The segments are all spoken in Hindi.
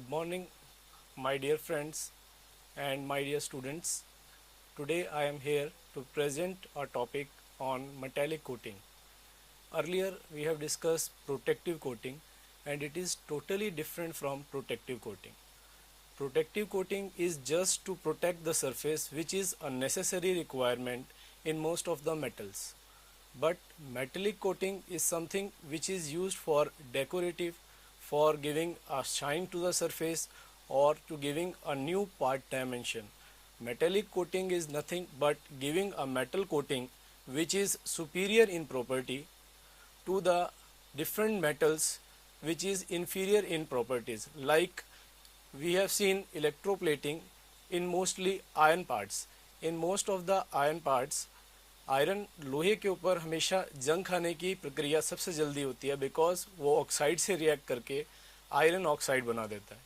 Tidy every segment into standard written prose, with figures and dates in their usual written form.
Good morning, my dear friends and my dear students. Today I am here to present a topic on metallic coating. Earlier we have discussed protective coating and it is totally different from protective coating. Protective coating is just to protect the surface, which is a necessary requirement in most of the metals. But metallic coating is something which is used for decorative, for giving a shine to the surface or to giving a new part dimension. Metallic coating is nothing but giving a metal coating which is superior in property to the different metals which is inferior in properties. Like we have seen electroplating in mostly iron parts. In most of the iron parts, iron लोहे के ऊपर हमेशा जंग खाने की प्रक्रिया सबसे जल्दी होती है, बिकॉज वो ऑक्साइड से रिएक्ट करके आयरन ऑक्साइड बना देता है।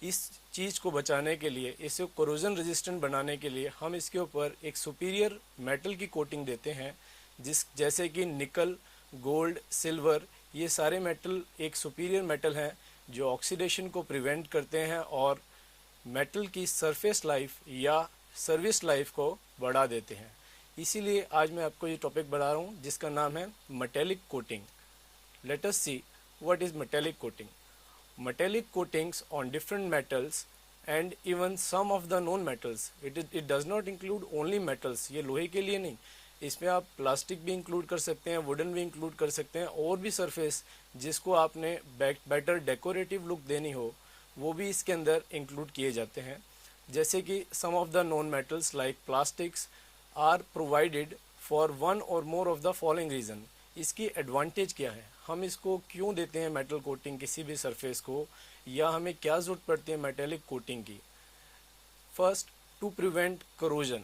इस चीज़ को बचाने के लिए, इसे कोरोजन रेजिस्टेंट बनाने के लिए हम इसके ऊपर एक सुपीरियर मेटल की कोटिंग देते हैं, जैसे कि निकल, गोल्ड, सिल्वर, ये सारे मेटल एक सुपीरियर मेटल हैं जो ऑक्सीडेशन को प्रिवेंट करते हैं और मेटल की सरफेस लाइफ या सर्विस लाइफ को बढ़ा देते हैं। इसीलिए आज मैं आपको ये टॉपिक बता रहा हूँ जिसका नाम है metallic coating. Let us see what is metallic coating. Metallic coatings on different metals and even some of the non metals. It does not include only metals. ये लोहे के लिए नहीं, इसमें आप प्लास्टिक भी इंक्लूड कर सकते हैं, वुडन भी इंक्लूड कर सकते हैं, और भी सरफेस जिसको आपने बेटर डेकोरेटिव लुक देनी हो वो भी इसके अंदर इंक्लूड किए जाते हैं। जैसे कि some of the non metals like plastics are provided for one or more of the following reason. इसकी एडवांटेज क्या है, हम इसको क्यों देते हैं मेटल कोटिंग किसी भी सरफेस को, या हमें क्या ज़रूरत पड़ती है मेटेलिक कोटिंग की। First, to prevent corrosion,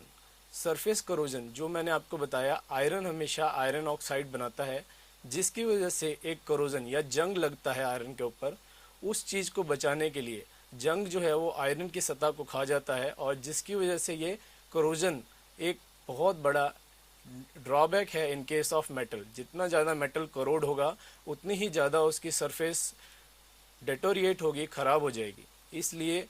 surface corrosion. जो मैंने आपको बताया, आयरन हमेशा आयरन ऑक्साइड बनाता है, जिसकी वजह से एक करोजन या जंग लगता है आयरन के ऊपर। उस चीज़ को बचाने के लिए जंग जो है वो आयरन की सतह को खा जाता है, और जिसकी वजह से ये करोजन एक बहुत बड़ा ड्रॉबैक है इन केस ऑफ मेटल। जितना ज़्यादा मेटल करोड होगा उतनी ही ज़्यादा उसकी सरफेस डेटोरिएट होगी, ख़राब हो जाएगी। इसलिए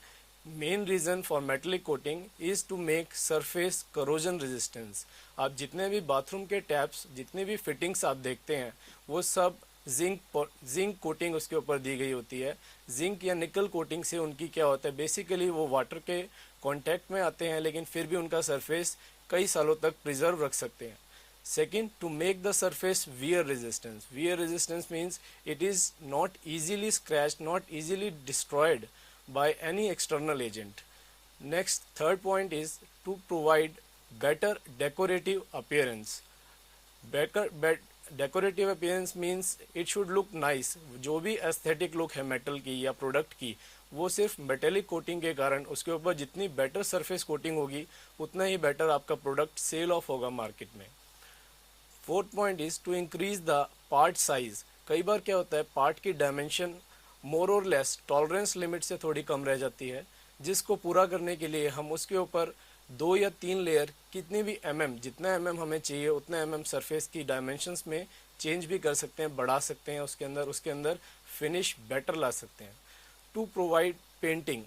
main reason for metallic coating is to make surface corrosion resistance. आप जितने भी बाथरूम के टैप्स, जितने भी फिटिंग्स आप देखते हैं, वो सब जिंक कोटिंग उसके ऊपर दी गई होती है। जिंक या निकल कोटिंग से उनकी क्या होता है, बेसिकली वो वाटर के कांटेक्ट में आते हैं, लेकिन फिर भी उनका सरफेस कई सालों तक प्रिजर्व रख सकते हैं। Second, to make the surface wear resistance. Wear resistance means it is not easily scratch, not easily destroyed by any external agent. Next, third point is to provide better decorative appearance. Decorative appearance means it should look nice. जो भी एस्थेटिक लुक है मेटल की या प्रोडक्ट की, वो सिर्फ मेटेलिक कोटिंग के कारण, उसके ऊपर जितनी बेटर सरफेस कोटिंग होगी उतना ही बेटर आपका प्रोडक्ट सेल ऑफ होगा मार्केट में। Fourth point is to increase the part size. कई बार क्या होता है, पार्ट की डायमेंशन मोर और लेस टॉलरेंस लिमिट से थोड़ी कम रह जाती है, जिसको पूरा करने के लिए हम उसके ऊपर 2 या 3 लेयर, कितनी भी जितना हमें चाहिए उतना सरफेस की डायमेंशंस में चेंज भी कर सकते हैं, बढ़ा सकते हैं, उसके अंदर फिनिश बेटर ला सकते हैं। To provide painting,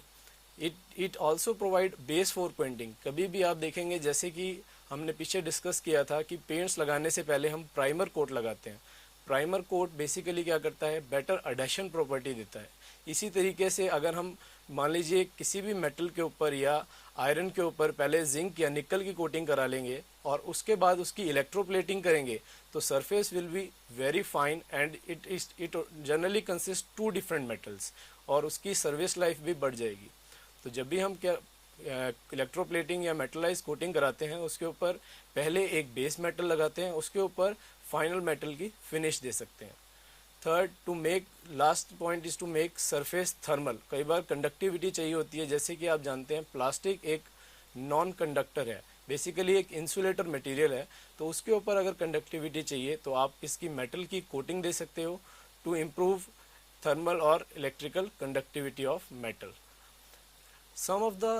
it also provide base for painting. कभी भी आप देखेंगे, जैसे कि हमने पीछे डिस्कस किया था कि पेंट्स लगाने से पहले हम प्राइमर कोट लगाते हैं। प्राइमर कोट बेसिकली क्या करता है, बेटर एडहेशन प्रॉपर्टी देता है। इसी तरीके से अगर हम मान लीजिए किसी भी मेटल के ऊपर या आयरन के ऊपर पहले जिंक या निकल की कोटिंग करा लेंगे और उसके बाद उसकी इलेक्ट्रोप्लेटिंग करेंगे, तो surface will be very fine and it generally consist 2 different metals, और उसकी सर्विस लाइफ भी बढ़ जाएगी। तो जब भी हम क्या इलेक्ट्रोप्लेटिंग या मेटलाइज कोटिंग कराते हैं, उसके ऊपर पहले एक बेस मेटल लगाते हैं, उसके ऊपर फाइनल मेटल की फिनिश दे सकते हैं। Third, to make, last point is to make surface thermal. कई बार कंडक्टिविटी चाहिए होती है, जैसे कि आप जानते हैं प्लास्टिक एक नॉन कंडक्टर है, बेसिकली एक इंसुलेटर मटेरियल है, तो उसके ऊपर अगर कंडक्टिविटी चाहिए तो आप इसकी मेटल की कोटिंग दे सकते हो to improve thermal or electrical conductivity of metal. Some of the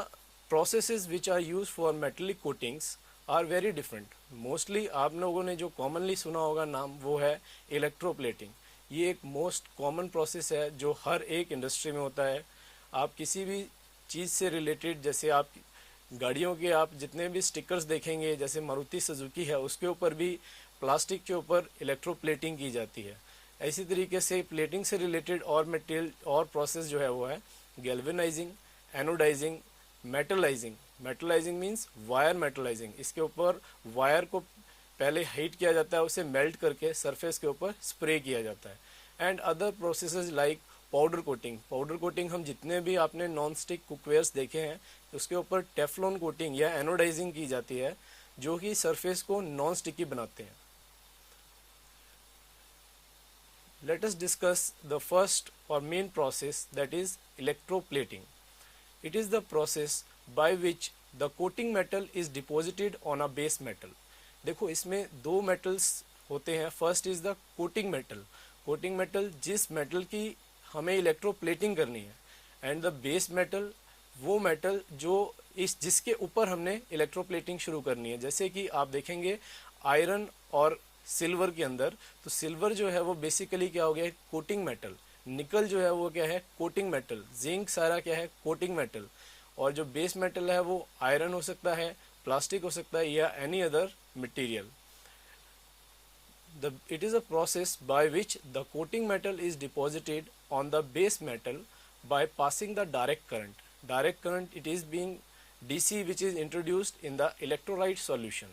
processes which are used for metallic coatings are very different. Mostly आप लोगों ने जो commonly सुना होगा नाम, वो है electroplating. ये एक most common process है जो हर एक इंडस्ट्री में होता है। आप किसी भी चीज़ से रिलेटेड, जैसे आप गाड़ियों के आप जितने भी स्टिकर्स देखेंगे, जैसे मारुति सुजुकी है, उसके ऊपर भी प्लास्टिक के ऊपर इलेक्ट्रोप्लेटिंग की जाती है। इसी तरीके से प्लेटिंग से रिलेटेड और मटेरियल और प्रोसेस जो है वो है galvanising, anodising, metallising. Metallising means wire metallising. इसके ऊपर वायर को पहले हीट किया जाता है, उसे मेल्ट करके सरफेस के ऊपर स्प्रे किया जाता है। And other processes like powder coating. Powder coating हम जितने भी आपने नॉन स्टिक कुकवेयर्स देखे हैं, उसके ऊपर टेफ्लॉन कोटिंग या एनोडाइजिंग की जाती है, जो कि सरफेस को नॉन स्टिकी बनाते हैं। Let us discuss the first or main process, that is electroplating. It is the process by which the coating metal is deposited on a base metal. देखो इसमें दो मेटल्स होते हैं। First is the coating metal. Coating metal जिस मेटल की हमें इलेक्ट्रोप्लेटिंग करनी है, एंड द बेस मेटल वो मेटल जो इस जिसके ऊपर हमने इलेक्ट्रोप्लेटिंग शुरू करनी है। जैसे कि आप देखेंगे आयरन और सिल्वर के अंदर, तो सिल्वर जो है वो बेसिकली क्या हो गया है, कोटिंग मेटल। निकल जो है वो क्या है, कोटिंग मेटल। जिंक सारा क्या है, कोटिंग मेटल। और जो बेस मेटल है वो आयरन हो सकता है, प्लास्टिक हो सकता है, या any other material. It is a process by which the coating metal is deposited on the base metal by passing the direct current. Direct current, it is being DC, which is introduced in the electrolyte solution.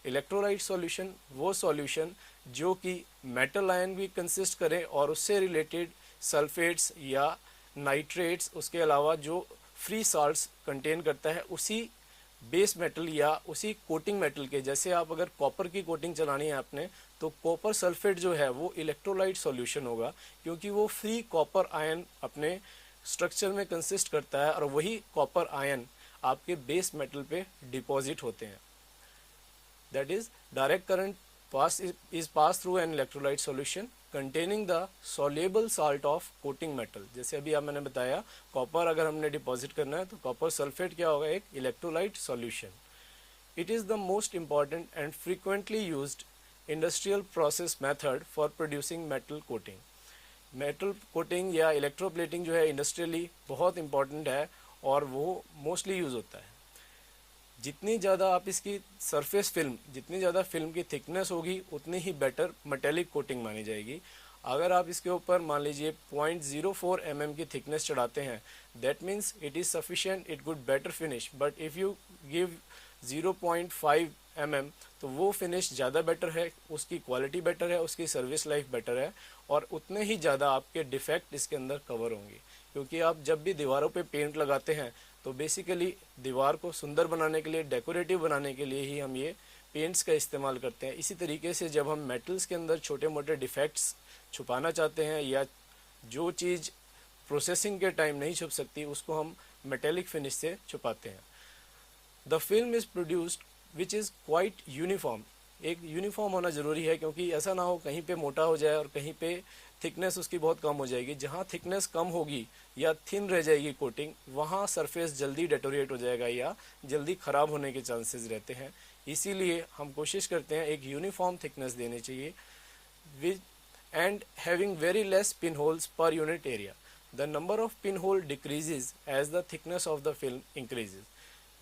Electrolyte solution वो सॉल्यूशन जो कि मेटल आयन भी कंसिस्ट करे और उससे रिलेटेड सल्फेट्स या नाइट्रेट्स, उसके अलावा जो फ्री साल्ट्स कंटेन करता है, उसी बेस मेटल या उसी कोटिंग मेटल के। जैसे आप अगर कॉपर की कोटिंग चलानी है आपने, तो कॉपर सल्फेट जो है वो इलेक्ट्रोलाइट सॉल्यूशन होगा, क्योंकि वो फ्री कॉपर आयन अपने स्ट्रक्चर में कंसिस्ट करता है, और वही कॉपर आयन आपके बेस मेटल पे डिपॉजिट होते हैं। That is, direct current is passed through an electrolyte solution containing the soluble salt of coating metal. जैसे अभी आप मैंने बताया, कॉपर अगर हमने डिपॉजिट करना है तो कॉपर सल्फेट क्या होगा, एक electrolyte solution. It is the most important and frequently used industrial process method for producing metal coating. Metal coating या इलेक्ट्रोप्लेटिंग जो है इंडस्ट्रियली बहुत इंपॉर्टेंट है, और वो मोस्टली यूज़ होता है। जितनी ज़्यादा आप इसकी सरफेस फिल्म, जितनी ज़्यादा फिल्म की थिकनेस होगी, उतनी ही बेटर मेटेलिक कोटिंग मानी जाएगी। अगर आप इसके ऊपर मान लीजिए 0.04 mm की थिकनेस चढ़ाते हैं, that means it is sufficient, it good better finish. But if you give 0.5 mm, तो वो फिनिश ज़्यादा बेटर है, उसकी क्वालिटी बेटर है, उसकी सर्विस लाइफ बेटर है, और उतने ही ज़्यादा आपके डिफेक्ट इसके अंदर कवर होंगे। क्योंकि आप जब भी दीवारों पे पेंट लगाते हैं, तो बेसिकली दीवार को सुंदर बनाने के लिए, डेकोरेटिव बनाने के लिए ही हम ये पेंट्स का इस्तेमाल करते हैं। इसी तरीके से जब हम मेटल्स के अंदर छोटे मोटे डिफेक्ट्स छुपाना चाहते हैं, या जो चीज़ प्रोसेसिंग के टाइम नहीं छुप सकती, उसको हम मेटेलिक फिनिश से छुपाते हैं। The film is produced which is quite uniform. एक यूनिफॉर्म होना ज़रूरी है, क्योंकि ऐसा ना हो कहीं पे मोटा हो जाए और कहीं पे थिकनेस उसकी बहुत कम हो जाएगी। जहाँ थिकनेस कम होगी या थिन रह जाएगी कोटिंग, वहाँ सरफेस जल्दी डेटोरेट हो जाएगा या जल्दी ख़राब होने के चांसेस रहते हैं। इसीलिए हम कोशिश करते हैं एक यूनिफॉर्म थिकनेस देनी चाहिए, which and having very less pin holes per unit area. The number of pin hole decreases as the thickness of the film increases.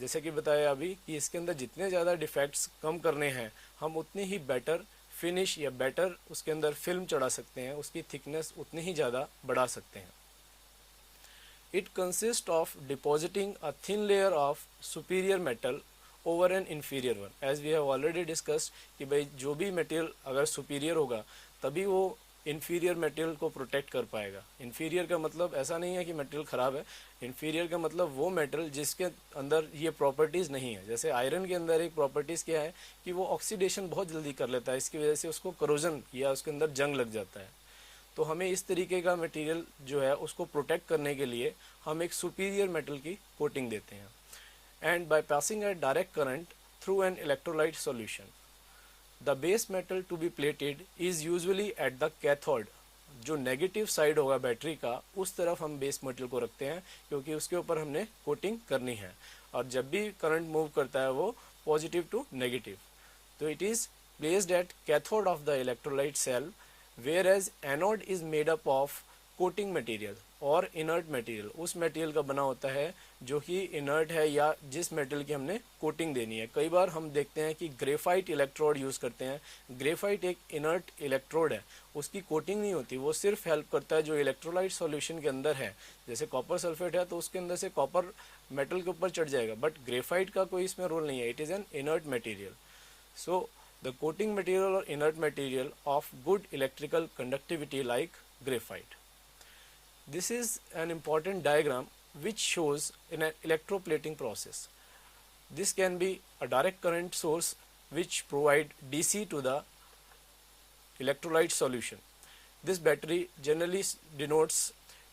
जैसे कि बताया अभी कि इसके अंदर जितने ज़्यादा डिफेक्ट्स कम करने हैं, हम उतनी ही बेटर फिनिश या बेटर उसके अंदर फिल्म चढ़ा सकते हैं, उसकी थिकनेस उतनी ही ज़्यादा बढ़ा सकते हैं। It consist of depositing a thin layer of superior metal over an inferior one. As we have already discussed कि भाई जो भी मटेरियल अगर सुपीरियर होगा, तभी वो इन्फीरियर मटेरियल को प्रोटेक्ट कर पाएगा। इन्फीरियर का मतलब ऐसा नहीं है कि मटेरियल ख़राब है, इन्फीरियर का मतलब वो मेटल जिसके अंदर ये प्रॉपर्टीज़ नहीं है। जैसे आयरन के अंदर एक प्रॉपर्टीज़ क्या है कि वो ऑक्सीडेशन बहुत जल्दी कर लेता है, इसकी वजह से उसको करोजन या उसके अंदर जंग लग जाता है। तो हमें इस तरीके का मटेरियल जो है उसको प्रोटेक्ट करने के लिए हम एक सुपीरियर मेटल की कोटिंग देते हैं, and by passing a direct current through an electrolyte solution. The base metal to be plated is usually at the cathode. जो नेगेटिव साइड होगा बैटरी का, उस तरफ हम बेस मेटल को रखते हैं, क्योंकि उसके ऊपर हमने कोटिंग करनी है, और जब भी करंट मूव करता है वो पॉजिटिव टू नेगेटिव। तो it is placed at cathode of the electrolyte cell, whereas anode is made up of coating material। और इनर्ट मटेरियल उस मटेरियल का बना होता है जो कि इनर्ट है या जिस मेटल की हमने कोटिंग देनी है। कई बार हम देखते हैं कि ग्रेफाइट इलेक्ट्रोड यूज़ करते हैं। ग्रेफाइट एक इनर्ट इलेक्ट्रोड है, उसकी कोटिंग नहीं होती, वो सिर्फ हेल्प करता है जो इलेक्ट्रोलाइट सॉल्यूशन के अंदर है। जैसे कॉपर सल्फेट है तो उसके अंदर से कॉपर मेटल के ऊपर चढ़ जाएगा, बट ग्रेफाइट का कोई इसमें रोल नहीं है, it is an inert material. So the coating material और inert material of good electrical conductivity like graphite. This is an important diagram which shows in an electroplating process. This can be a direct current source which provide DC to the electrolyte solution. This battery generally denotes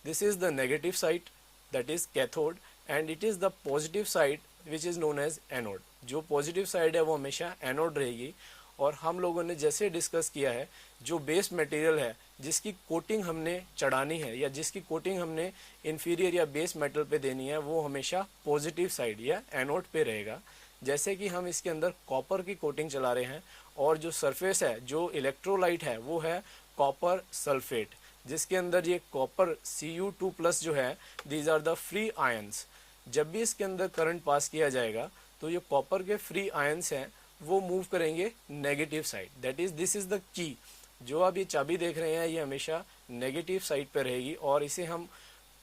this is the negative side, that is cathode, and it is the positive side which is known as anode. जो पॉजिटिव साइड है वो हमेशा एनोड रहेगी। और हम लोगों ने जैसे डिस्कस किया है, जो बेस मटेरियल है जिसकी कोटिंग हमने चढ़ानी है या जिसकी कोटिंग हमने इन्फीरियर या बेस मेटल पे देनी है, वो हमेशा पॉजिटिव साइड या एनोड पे रहेगा। जैसे कि हम इसके अंदर कॉपर की कोटिंग चला रहे हैं और जो सरफेस है, जो इलेक्ट्रोलाइट है, वो है कॉपर सल्फेट, जिसके अंदर ये कॉपर Cu2+ जो है, these are the free ions. जब भी इसके अंदर करंट पास किया जाएगा तो ये कॉपर के फ्री आयंस हैं वो मूव करेंगे negative side, that is this is the key. जो आप ये चाबी देख रहे हैं ये हमेशा नेगेटिव साइड पे रहेगी और इसे हम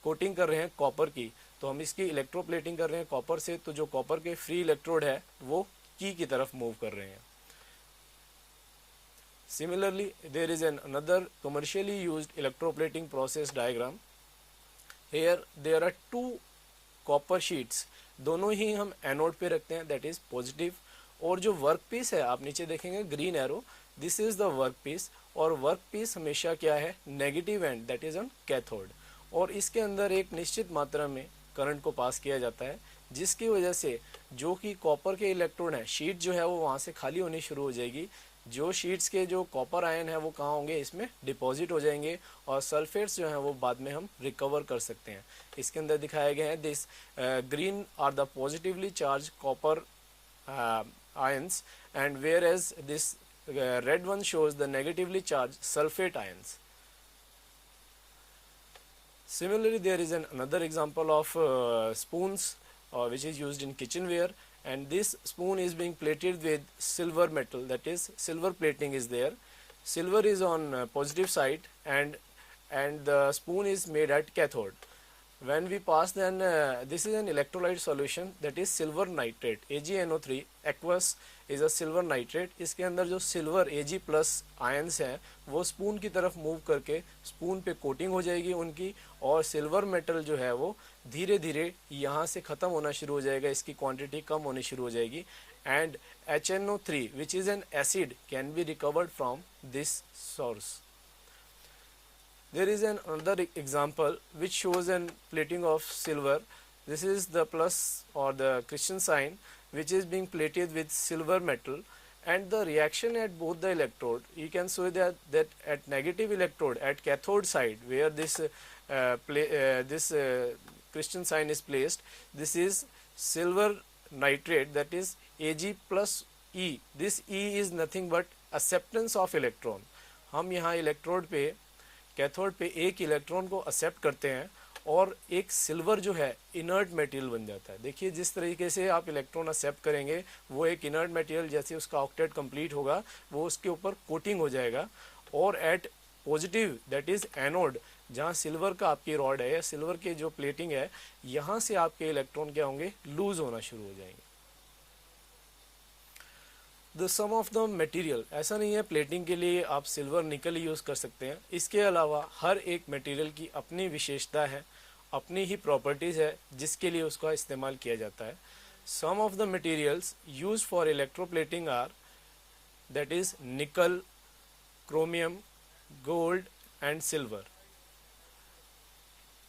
कोटिंग कर रहे हैं कॉपर की, तो हम इसकी इलेक्ट्रोप्लेटिंग कर रहे हैं कॉपर से, तो जो कॉपर के फ्री इलेक्ट्रोड है वो की तरफ मूव कर रहे हैं। Similarly, there is another commercially used electroplating process diagram. Here there are two copper sheets, दोनों ही हम एनोड पे रखते हैं, दैट इज पॉजिटिव। और जो वर्क पीस है आप नीचे देखेंगे green arrow, this is the work piece, और वर्क पीस हमेशा क्या है, negative end, that is on cathode. और इसके अंदर एक निश्चित मात्रा में करंट को पास किया जाता है, जिसकी वजह से जो कि कॉपर के इलेक्ट्रॉन है, शीट जो है वो वहाँ से खाली होनी शुरू हो जाएगी। जो शीट्स के जो कॉपर आयन है वो कहाँ होंगे, इसमें डिपॉजिट हो जाएंगे, और सल्फेट्स जो हैं वो बाद में हम रिकवर कर सकते हैं। इसके अंदर दिखाए गए हैं, this green are the positively charged copper ions, and whereas this red one shows the negatively charged sulfate ions. Similarly, there is another example of spoons which is used in kitchenware, and this spoon is being plated with silver metal, that is silver plating is there. Silver is on positive side and the spoon is made at cathode. When we pass, then this is an electrolyte solution, that is silver nitrate, AgNO3 aqueous is a silver nitrate। इसके अंदर जो सिल्वर Ag+ आयंस हैं वो स्पून की तरफ मूव करके स्पून पे कोटिंग हो जाएगी उनकी, और सिल्वर मेटल जो है वो धीरे धीरे यहाँ से ख़त्म होना शुरू हो जाएगा, इसकी क्वांटिटी कम होनी शुरू हो जाएगी, and HNO3 which is an acid can be recovered from this source. There is another example which shows an plating of silver. This is the plus or the Christian sign which is being plated with silver metal, and the reaction at both the electrode, you can see that at negative electrode at cathode side where this Christian sign is placed, this is silver nitrate, that is Ag+E. This E is nothing but acceptance of electron. हम यहाँ इलेक्ट्रोड पे कैथोड पे एक इलेक्ट्रॉन को एक्सेप्ट करते हैं और एक सिल्वर जो है इनर्ट मटेरियल बन जाता है। देखिए जिस तरीके से आप इलेक्ट्रॉन एक्सेप्ट करेंगे वो एक इनर्ट मटेरियल, जैसे उसका ऑक्टेट कंप्लीट होगा वो उसके ऊपर कोटिंग हो जाएगा, और at positive that is anode, जहाँ सिल्वर का आपकी रॉड है या सिल्वर की जो प्लेटिंग है, यहाँ से आपके इलेक्ट्रॉन क्या होंगे, लूज होना शुरू हो जाएंगे। The some of the material, ऐसा नहीं है प्लेटिंग के लिए आप सिल्वर निकल यूज़ कर सकते हैं, इसके अलावा हर एक मटेरियल की अपनी विशेषता है, अपनी ही प्रॉपर्टीज़ है जिसके लिए उसका इस्तेमाल किया जाता है। Some of the materials use for electroplating are, that is nickel, chromium, gold and silver.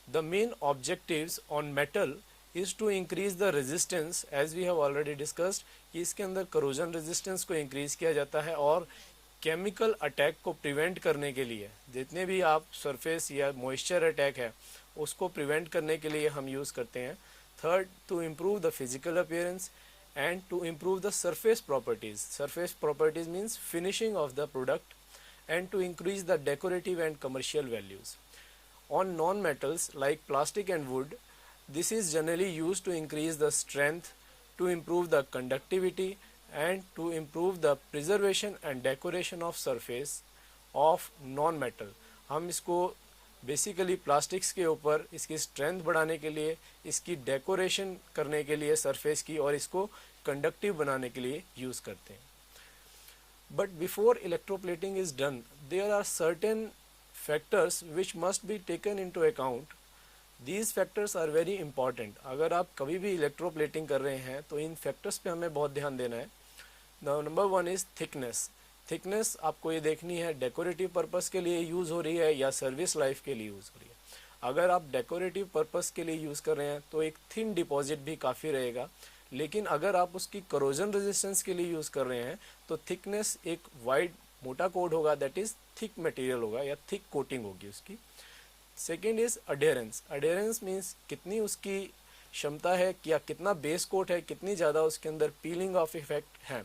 The main objectives on metal is to increase the resistance, as we have already discussed, कि इसके अंदर करोजन रेजिस्टेंस को इंक्रीज किया जाता है, और केमिकल अटैक को प्रिवेंट करने के लिए जितने भी आप सरफेस या मॉइस्चर अटैक है उसको प्रिवेंट करने के लिए हम यूज़ करते हैं। Third, to improve the physical appearance and to improve the surface properties. Surface properties means finishing of the product, and to increase the decorative and commercial values. On non-metals like plastic and wood, this is generally used to increase the strength, to improve the conductivity and to improve the preservation and decoration of surface of non-metal. हम इसको बेसिकली प्लास्टिक्स के ऊपर इसकी स्ट्रेंथ बढ़ाने के लिए, इसकी डेकोरेशन करने के लिए सरफेस की, और इसको कंडक्टिव बनाने के लिए यूज़ करते हैं. But before electroplating is done, there are certain factors which must be taken into account. These factors are very important. अगर आप कभी भी electroplating कर रहे हैं तो इन factors पे हमें बहुत ध्यान देना है. Now number one is thickness. Thickness आपको ये देखनी है डेकोरेटिव पर्पस के लिए यूज़ हो रही है या सर्विस लाइफ के लिए यूज़ हो रही है. अगर आप डेकोरेटिव पर्पस के लिए यूज़ कर रहे हैं तो एक थिन डिपॉजिट भी काफ़ी रहेगा, लेकिन अगर आप उसकी करोजन रेजिस्टेंस के लिए यूज़ कर रहे हैं तो थिकनेस एक वाइड मोटा कोड होगा, दैट इज़ थिक मटेरियल होगा या थिक कोटिंग होगी उसकी. Second is adherence. Adherence means कितनी उसकी क्षमता है या कितना बेस कोट है, कितनी ज़्यादा उसके अंदर पीलिंग ऑफ इफेक्ट है.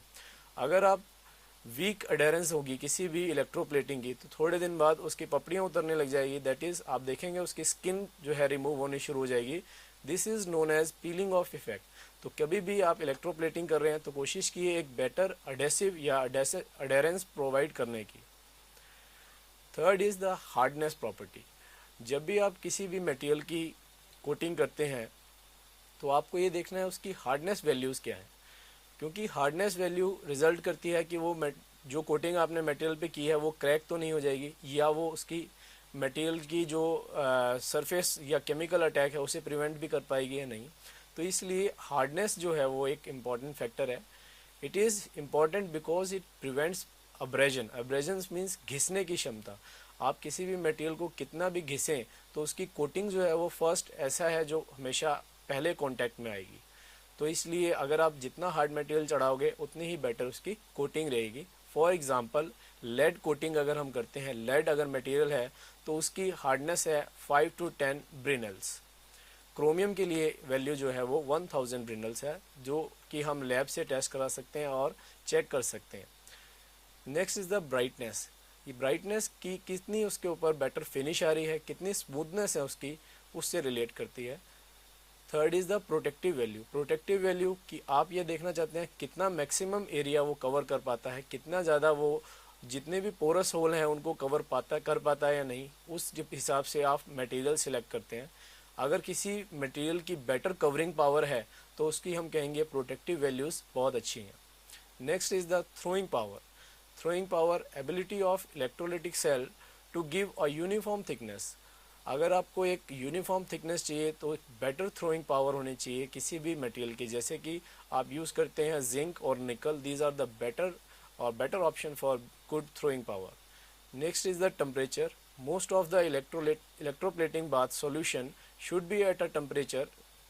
अगर आप वीक अडेरेंस होगी किसी भी इलेक्ट्रोप्लेटिंग की तो थोड़े दिन बाद उसकी पपड़ियाँ उतरने लग जाएगी, दैट इज़ आप देखेंगे उसकी स्किन जो है रिमूव होनी शुरू हो जाएगी. This is known as peeling off effect. तो कभी भी आप इलेक्ट्रोप्लेटिंग कर रहे हैं तो कोशिश कीजिए एक बेटर अडेसिव या अडेरेंस प्रोवाइड करने की. Third is the hardness property. जब भी आप किसी भी मटेरियल की कोटिंग करते हैं तो आपको ये देखना है उसकी हार्डनेस वैल्यूज़ क्या है, क्योंकि हार्डनेस वैल्यू रिजल्ट करती है कि वो जो कोटिंग आपने मटेरियल पे की है वो क्रैक तो नहीं हो जाएगी, या वो उसकी मटेरियल की जो सरफेस या केमिकल अटैक है उसे प्रिवेंट भी कर पाएगी या नहीं. तो इसलिए हार्डनेस जो है वो एक इम्पॉर्टेंट फैक्टर है. It is important because it prevents abrasion. Abrasions means घिसने की क्षमता. आप किसी भी मटेरियल को कितना भी घिसें तो उसकी कोटिंग जो है वो फर्स्ट ऐसा है जो हमेशा पहले कांटेक्ट में आएगी. तो इसलिए अगर आप जितना हार्ड मटेरियल चढ़ाओगे उतनी ही बेटर उसकी कोटिंग रहेगी. फॉर एग्जांपल लेड कोटिंग अगर हम करते हैं, लेड अगर मटेरियल है तो उसकी हार्डनेस है 5 to 10 ब्रिनल्स. क्रोमियम के लिए वैल्यू जो है वो 1000 ब्रिनल्स है, जो कि हम लैब से टेस्ट करा सकते हैं और चेक कर सकते हैं. Next is the brightness. ये ब्राइटनेस की कितनी उसके ऊपर बेटर फिनिश आ रही है, कितनी स्मूथनेस है उसकी, उससे रिलेट करती है. Third is the protective value. Protective value कि आप ये देखना चाहते हैं कितना मैक्सिमम एरिया वो कवर कर पाता है, कितना ज़्यादा वो जितने भी पोरस होल हैं उनको कवर कर पाता है या नहीं, उस हिसाब से आप मटेरियल सिलेक्ट करते हैं. अगर किसी मटेरियल की बेटर कवरिंग पावर है तो उसकी हम कहेंगे प्रोटेक्टिव वैल्यूज़ बहुत अच्छी हैं. Next is the throwing power. Throwing power ability of electrolytic cell to give a uniform thickness. अगर आपको एक यूनिफॉर्म थिकनेस चाहिए तो एक बेटर थ्रोइंग पावर होनी चाहिए किसी भी मटेरियल की, जैसे कि आप यूज़ करते हैं जिंक और nickel. These are the better option for good throwing power. Next is the temperature. Most of the electroplating bath solution should be at a temperature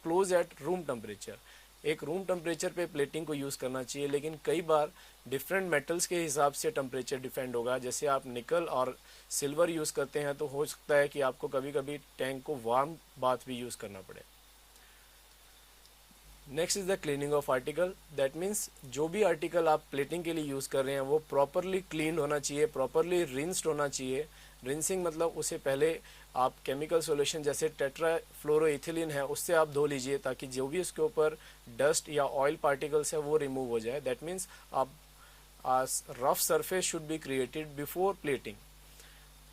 close at room temperature. एक रूम टेम्परेचर पे प्लेटिंग को यूज़ करना चाहिए, लेकिन कई बार डिफरेंट मेटल्स के हिसाब से टेम्परेचर डिपेंड होगा. जैसे आप निकल और सिल्वर यूज़ करते हैं तो हो सकता है कि आपको कभी कभी टैंक को वार्म बाथ भी यूज़ करना पड़े. Next is the cleaning of article. That means जो भी आर्टिकल आप प्लेटिंग के लिए यूज़ कर रहे हैं वो प्रॉपरली क्लीन होना चाहिए, प्रॉपरली रिंस्ड होना चाहिए. रिंसिंग मतलब उसे पहले आप केमिकल सॉल्यूशन जैसे टेट्राफ्लोरोइथिलीन है उससे आप धो लीजिए, ताकि जो भी उसके ऊपर डस्ट या ऑयल पार्टिकल्स है वो रिमूव हो जाए. दैट मीन्स आप rough surface should be created before plating.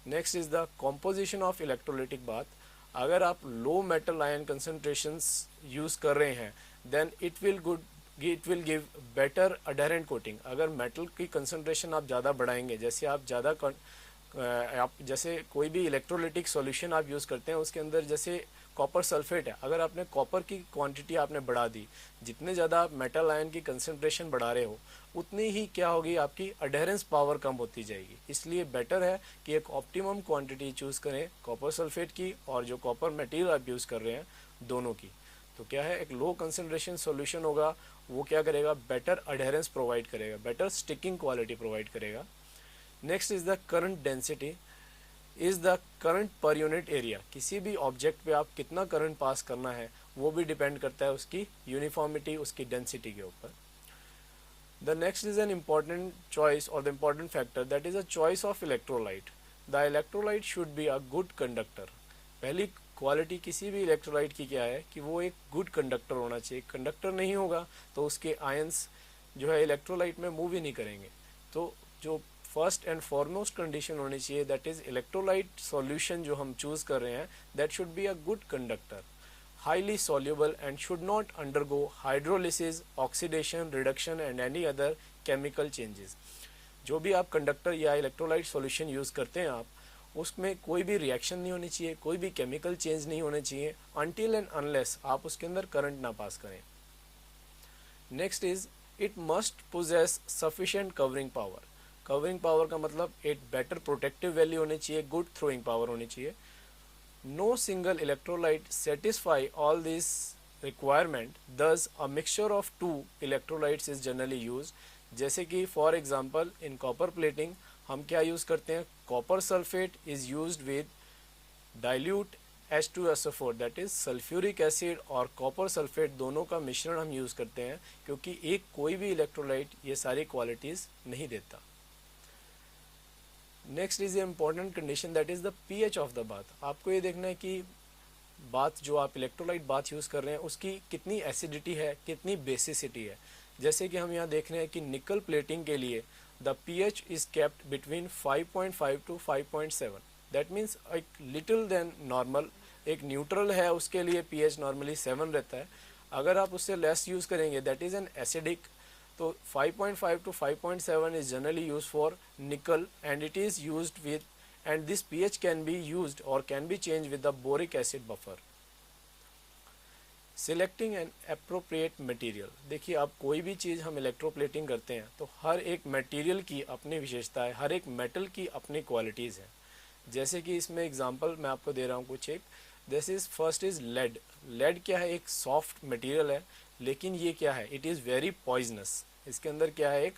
Next is the composition of electrolytic bath. अगर आप low metal ion concentrations use कर रहे हैं then it will give better adherent coating. अगर मेटल की कंसनट्रेशन आप ज़्यादा बढ़ाएंगे, जैसे आप जैसे कोई भी इलेक्ट्रोलाइटिक सॉल्यूशन आप यूज़ करते हैं उसके अंदर जैसे कॉपर सल्फेट है, अगर आपने कॉपर की क्वांटिटी आपने बढ़ा दी, जितने ज़्यादा आप मेटल आयन की कंसनट्रेशन बढ़ा रहे हो उतनी ही क्या होगी आपकी अडेरेंस पावर कम होती जाएगी. इसलिए बेटर है कि एक ऑप्टिमम क्वांटिटी चूज़ करें कॉपर सल्फेट की और जो कॉपर मटेरियल आप यूज़ कर रहे हैं दोनों की. तो क्या है, एक लो कंसनट्रेशन सॉल्यूशन होगा वो क्या करेगा, बेटर अडेरेंस प्रोवाइड करेगा, बेटर स्टिकिंग क्वालिटी प्रोवाइड करेगा. Next is the current density. Is the current पर यूनिट एरिया. किसी भी ऑब्जेक्ट पे आप कितना करंट पास करना है वो भी डिपेंड करता है उसकी यूनिफॉर्मिटी, उसकी डेंसिटी के ऊपर. The next is an important choice और the important factor that is a choice of electrolyte. The electrolyte should be a good conductor. पहली क्वालिटी किसी भी इलेक्ट्रोलाइट की क्या है कि वो एक गुड कंडक्टर होना चाहिए। कंडक्टर नहीं होगा तो उसके आयंस जो है इलेक्ट्रोलाइट में मूव ही नहीं करेंगे। तो जो फर्स्ट एंड फॉरमोस्ट कंडीशन होनी चाहिए दैट इज इलेक्ट्रोलाइट सॉल्यूशन जो हम चूज कर रहे हैं that should be a good conductor, highly soluble and should not undergo hydrolysis, oxidation, reduction and any other chemical changes। जो भी आप कंडक्टर या इलेक्ट्रोलाइट सॉल्यूशन यूज़ करते हैं आप उसमें कोई भी रिएक्शन नहीं होनी चाहिए, कोई भी केमिकल चेंज नहीं होने चाहिए अनटिल एंड अनलेस आप उसके अंदर करंट ना पास करें। Next is it must possess sufficient covering power. Covering power का मतलब एक बेटर प्रोटेक्टिव वैल्यू होनी चाहिए, गुड थ्रोइंग पावर होनी चाहिए। No single electrolyte satisfy all these requirement, thus a mixture of two electrolytes is generally used। जैसे कि for example in copper plating हम क्या use करते हैं, copper sulfate is used with dilute H2SO4 that is sulphuric acid और कॉपर सल्फेट दोनों का मिश्रण हम यूज़ करते हैं क्योंकि एक कोई भी इलेक्ट्रोलाइट ये सारी क्वालिटीज़ नहीं देता। Next is a important condition that is the pH of the bath. आपको ये देखना है कि बाथ जो आप इलेक्ट्रोलाइट बाथ यूज़ कर रहे हैं उसकी कितनी एसिडिटी है, कितनी बेसिसिटी है। जैसे कि हम यहाँ देख रहे हैं कि निकल प्लेटिंग के लिए the pH is kept between 5.5 to 5.7, that means एक लिटिल देन नॉर्मल। एक न्यूट्रल है उसके लिए पीएच नॉर्मली 7 रहता है, अगर आप उससे लेस यूज़ करेंगे दैट इज़ एन एसिडिक। तो 5.5 to 5.7 is generally used for nickel and it is used with, and this pH can be used or can be changed with the boric acid buffer। Selecting an appropriate material। देखिए आप कोई भी चीज़ हम इलेक्ट्रोप्लेटिंग करते हैं तो हर एक मटेरियल की अपनी विशेषता है, हर एक मेटल की अपनी क्वालिटीज़ हैं। जैसे कि इसमें एग्जांपल मैं आपको दे रहा हूँ कुछ एक। This is first is lead. Lead क्या है, एक सॉफ्ट मटेरियल है लेकिन ये क्या है, इट इज़ वेरी पॉइजनस। इसके अंदर क्या है, एक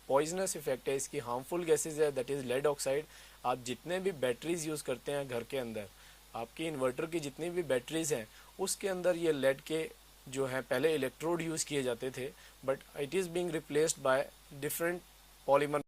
पॉइजनस इफेक्ट है, इसकी हार्मफुल गैसेज है दैट इज़ लेड ऑक्साइड। आप जितने भी बैटरीज यूज़ करते हैं घर के अंदर, आपकी इन्वर्टर की जितनी भी बैटरीज हैं उसके अंदर ये लेड के जो हैं पहले इलेक्ट्रोड यूज़ किए जाते थे but it is being replaced by different polymer